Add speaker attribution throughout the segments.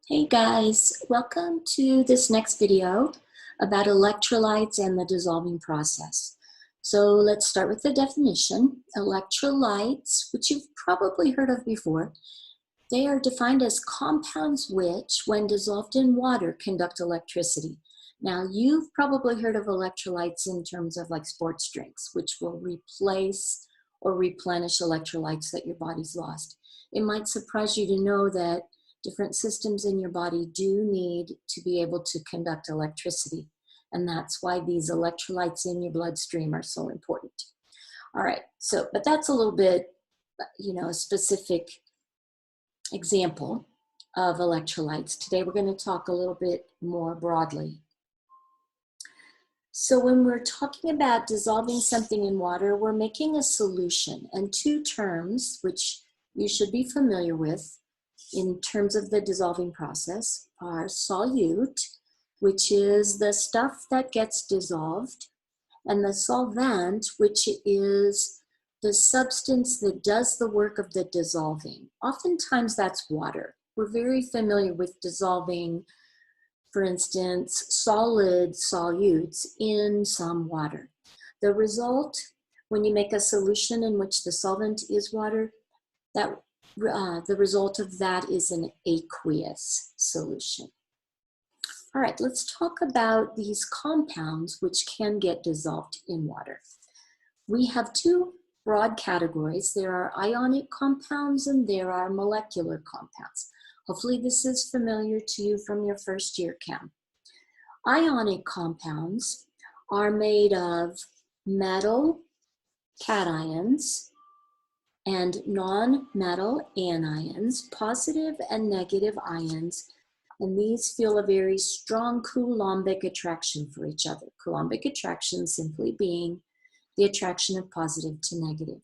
Speaker 1: Hey guys, welcome to this next video about electrolytes and the dissolving process. So let's start with the definition. Electrolytes, which you've probably heard of before, they are defined as compounds which, when dissolved in water, conduct electricity. Now, you've probably heard of electrolytes in terms of like sports drinks, which will replace or replenish electrolytes that your body's lost. It might surprise you to know that different systems in your body do need to be able to conduct electricity. And that's why these electrolytes in your bloodstream are so important. All right, so, but that's a little bit, a specific example of electrolytes. Today we're going to talk a little bit more broadly. So when we're talking about dissolving something in water, we're making a solution. And two terms, which you should be familiar with in terms of the dissolving process, are solute, which is the stuff that gets dissolved, and the solvent, which is the substance that does the work of the dissolving. Oftentimes that's water. We're very familiar with dissolving, for instance, solid solutes in some water. The result, when you make a solution in which the solvent is water, the result of that is an aqueous solution. All right, let's talk about these compounds which can get dissolved in water. We have two broad categories. There are ionic compounds and there are molecular compounds. Hopefully this is familiar to you from your first year chem. Ionic compounds are made of metal cations and non-metal anions, positive and negative ions, and these feel a very strong Coulombic attraction for each other. Coulombic attraction simply being the attraction of positive to negative.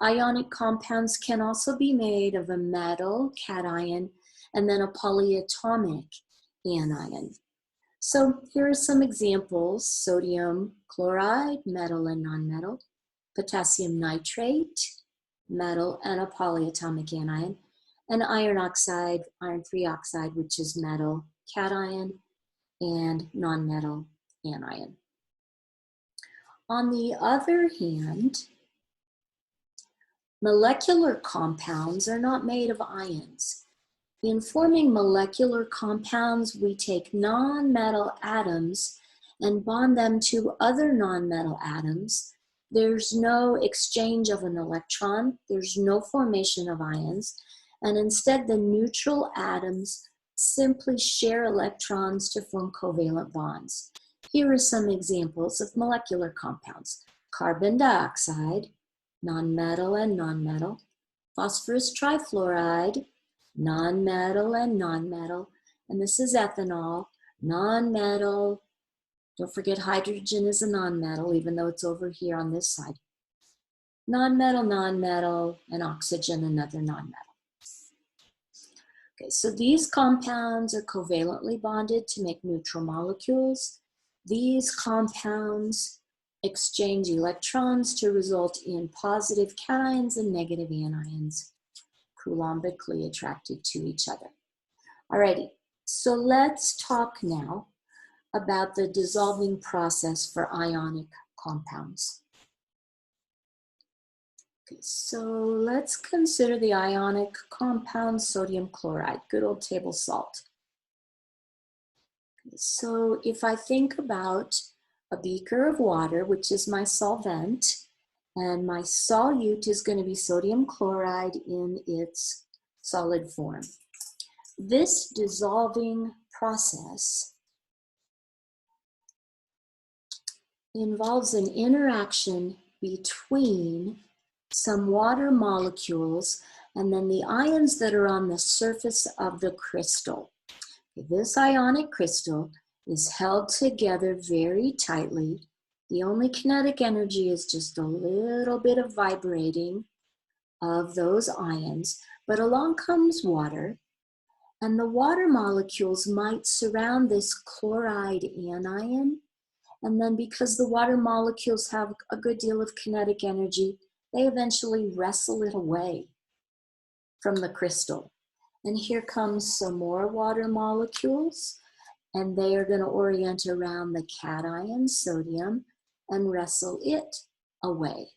Speaker 1: Ionic compounds can also be made of a metal cation and then a polyatomic anion. So here are some examples: sodium chloride, metal and non-metal; potassium nitrate, metal and a polyatomic anion; and iron oxide, iron 3 oxide, which is metal cation and non-metal anion. On the other hand, molecular compounds are not made of ions. In forming molecular compounds, we take non-metal atoms and bond them to other non-metal atoms. There's no exchange of an electron, there's no formation of ions, and instead the neutral atoms simply share electrons to form covalent bonds. Here are some examples of molecular compounds: carbon dioxide, non-metal and non-metal; phosphorus trifluoride, non-metal and non-metal; and this is ethanol, non-metal. Don't forget hydrogen is a non-metal, even though it's over here on this side. Non-metal, non-metal, and oxygen, another non-metal. Okay, so these compounds are covalently bonded to make neutral molecules. These compounds exchange electrons to result in positive cations and negative anions, coulombically attracted to each other. Alrighty, so let's talk now about the dissolving process for ionic compounds. Okay, so let's consider the ionic compound sodium chloride, good old table salt. Okay, so if I think about a beaker of water, which is my solvent, and my solute is going to be sodium chloride in its solid form. This dissolving process involves an interaction between some water molecules and then the ions that are on the surface of the crystal. This ionic crystal is held together very tightly. The only kinetic energy is just a little bit of vibrating of those ions, but along comes water, and the water molecules might surround this chloride anion, and then because the water molecules have a good deal of kinetic energy, they eventually wrestle it away from the crystal. And here comes some more water molecules, and they are going to orient around the cation, sodium, and wrestle it away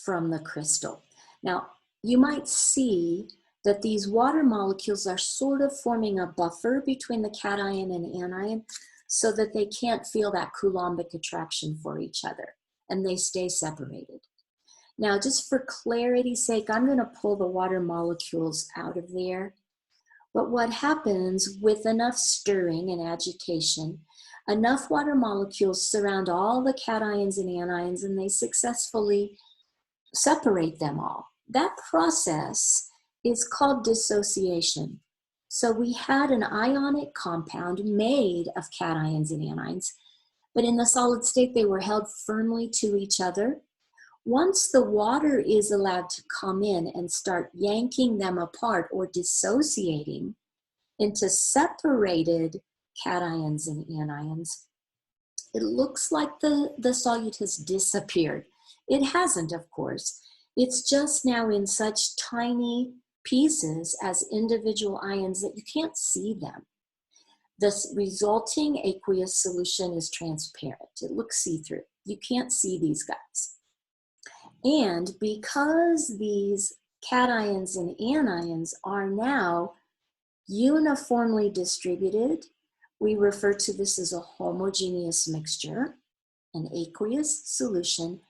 Speaker 1: from the crystal. Now, you might see that these water molecules are sort of forming a buffer between the cation and anion so that they can't feel that Coulombic attraction for each other, and they stay separated. Now, just for clarity's sake, I'm going to pull the water molecules out of there. But what happens with enough stirring and agitation, enough water molecules surround all the cations and anions, and they successfully separate them all. That process is called dissociation. So we had an ionic compound made of cations and anions, but in the solid state, they were held firmly to each other. Once the water is allowed to come in and start yanking them apart or dissociating into separated cations and anions, it looks like the solute has disappeared. It hasn't, of course. It's just now in such tiny pieces as individual ions that you can't see them. The resulting aqueous solution is transparent. It looks see-through. You can't see these guys. And because these cations and anions are now uniformly distributed, we refer to this as a homogeneous mixture, an aqueous solution.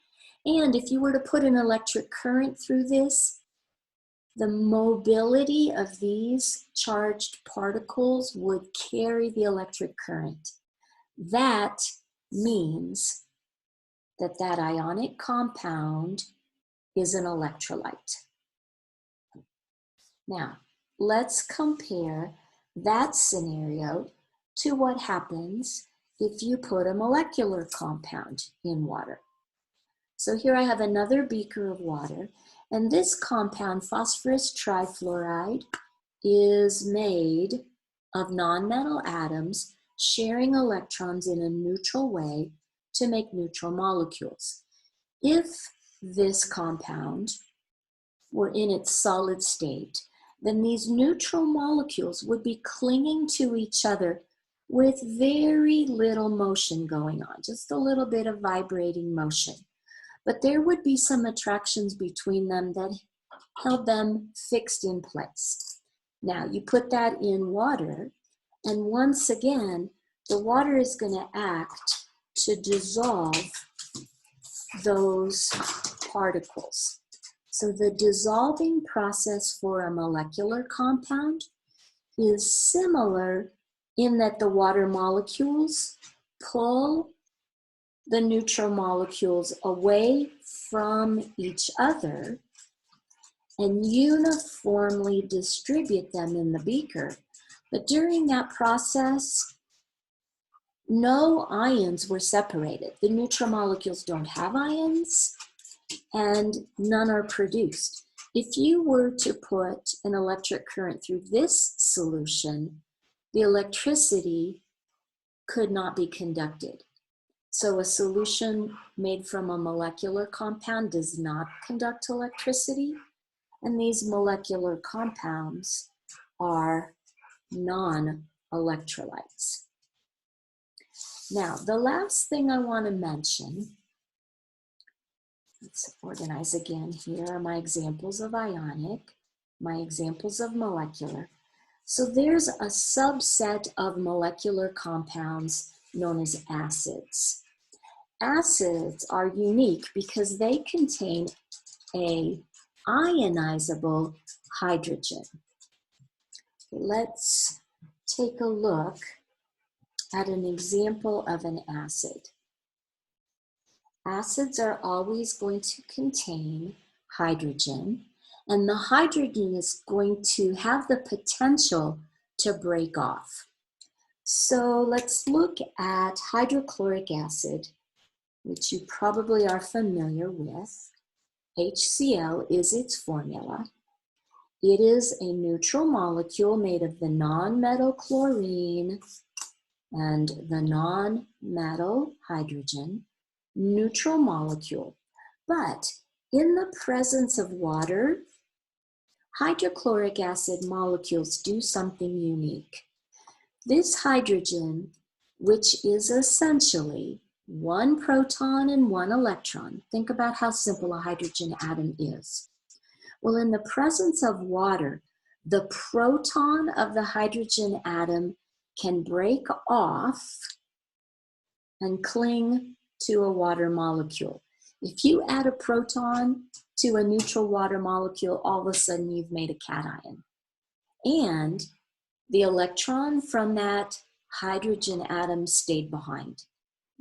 Speaker 1: And if you were to put an electric current through this, the mobility of these charged particles would carry the electric current. That means that that ionic compound is an electrolyte. Now, let's compare that scenario to what happens if you put a molecular compound in water. So here I have another beaker of water, and this compound, phosphorus trifluoride, is made of nonmetal atoms sharing electrons in a neutral way to make neutral molecules. If this compound were in its solid state, then these neutral molecules would be clinging to each other with very little motion going on, just a little bit of vibrating motion. But there would be some attractions between them that held them fixed in place. Now, you put that in water, and once again, the water is going to act to dissolve those particles. So the dissolving process for a molecular compound is similar in that the water molecules pull the neutral molecules away from each other and uniformly distribute them in the beaker. But during that process, no ions were separated. The neutral molecules don't have ions, and none are produced. If you were to put an electric current through this solution, the electricity could not be conducted. So a solution made from a molecular compound does not conduct electricity, and these molecular compounds are non-electrolytes. Now, the last thing I want to mention, let's organize again here, are my examples of ionic, my examples of molecular. So there's a subset of molecular compounds known as acids. Acids are unique because they contain a ionizable hydrogen. Let's take a look at an example of an acid. Acids are always going to contain hydrogen, and the hydrogen is going to have the potential to break off. So let's look at hydrochloric acid, which you probably are familiar with. HCl is its formula. It is a neutral molecule made of the non-metal chlorine and the non-metal hydrogen, neutral molecule. But in the presence of water, hydrochloric acid molecules do something unique. This hydrogen, which is essentially one proton and one electron, think about how simple a hydrogen atom is. Well, in the presence of water, the proton of the hydrogen atom can break off and cling to a water molecule. If you add a proton to a neutral water molecule, all of a sudden you've made a cation. And the electron from that hydrogen atom stayed behind.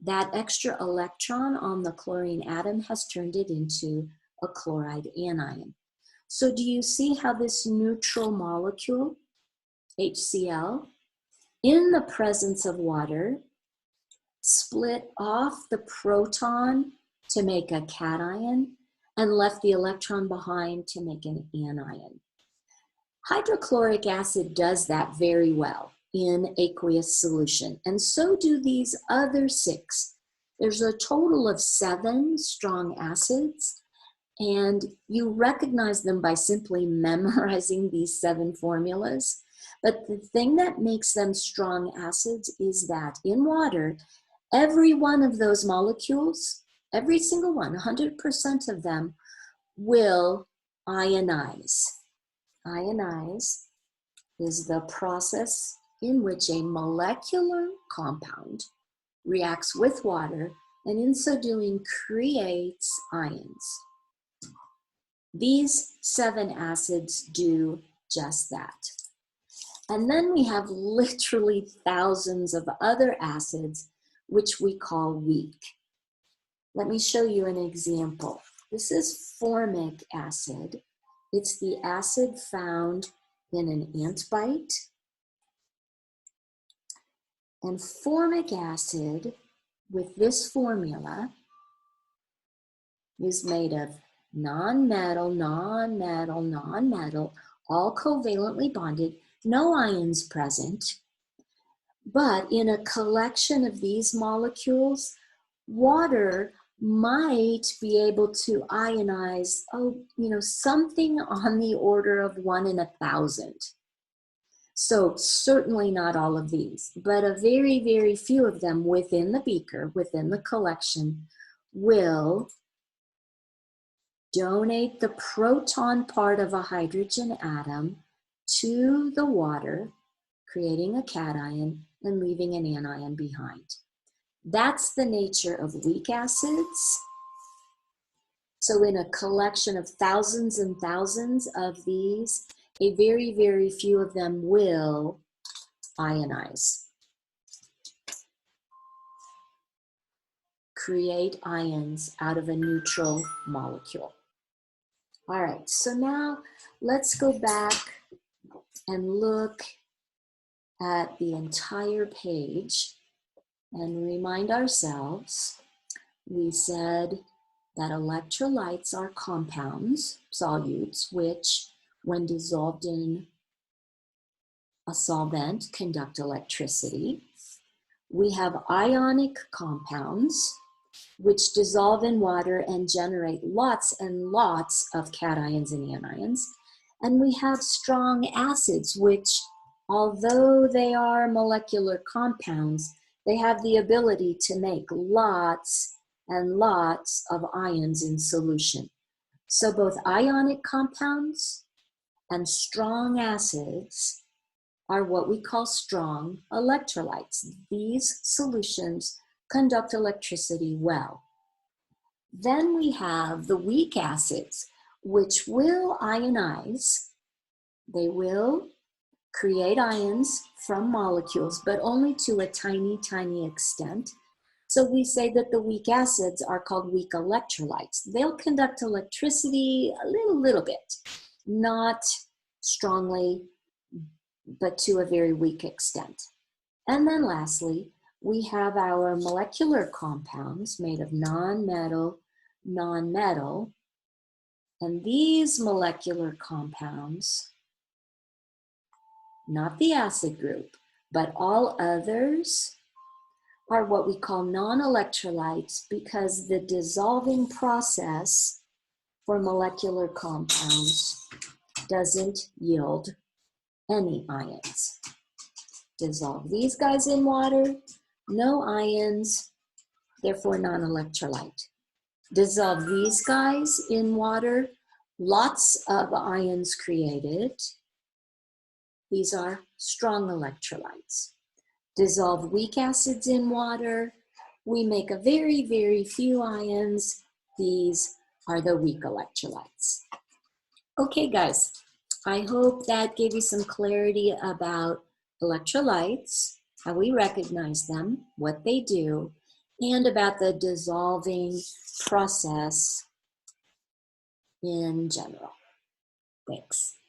Speaker 1: That extra electron on the chlorine atom has turned it into a chloride anion. So do you see how this neutral molecule, HCl, in the presence of water, split off the proton to make a cation and left the electron behind to make an anion? Hydrochloric acid does that very well in aqueous solution, and so do these other 6. There's a total of 7 strong acids, and you recognize them by simply memorizing these 7 formulas. But the thing that makes them strong acids is that in water, every one of those molecules, every single one, 100% of them, will ionize. Ionize is the process in which a molecular compound reacts with water and in so doing creates ions. These 7 acids do just that. And then we have literally thousands of other acids which we call weak. Let me show you an example. This is formic acid. It's the acid found in an ant bite. And formic acid, with this formula, is made of non-metal, non-metal, non-metal, all covalently bonded, no ions present. But in a collection of these molecules, water might be able to ionize, something on the order of 1 in 1,000. So certainly not all of these, but a very, very few of them within the beaker, within the collection, will donate the proton part of a hydrogen atom to the water, creating a cation and leaving an anion behind. That's the nature of weak acids. So in a collection of thousands and thousands of these, a very, very few of them will ionize, create ions out of a neutral molecule. All right, so now let's go back and look at the entire page and remind ourselves, we said that electrolytes are compounds, solutes, which when dissolved in a solvent conduct electricity. We have ionic compounds, which dissolve in water and generate lots and lots of cations and anions. And we have strong acids, which, although they are molecular compounds, they have the ability to make lots and lots of ions in solution. So both ionic compounds and strong acids are what we call strong electrolytes. These solutions conduct electricity well. Then we have the weak acids, which will ionize. They will create ions from molecules, but only to a tiny, tiny extent. So we say that the weak acids are called weak electrolytes. They'll conduct electricity a little bit, not strongly, but to a very weak extent. And then lastly, we have our molecular compounds made of non-metal, non-metal, and these molecular compounds, not the acid group, but all others, are what we call non-electrolytes because the dissolving process for molecular compounds doesn't yield any ions. Dissolve these guys in water, no ions, therefore non-electrolyte. Dissolve these guys in water, lots of ions created. These are strong electrolytes. Dissolve weak acids in water, we make a very, very few ions. These are the weak electrolytes. Okay, guys, I hope that gave you some clarity about electrolytes, how we recognize them, what they do, and about the dissolving process in general. Thanks.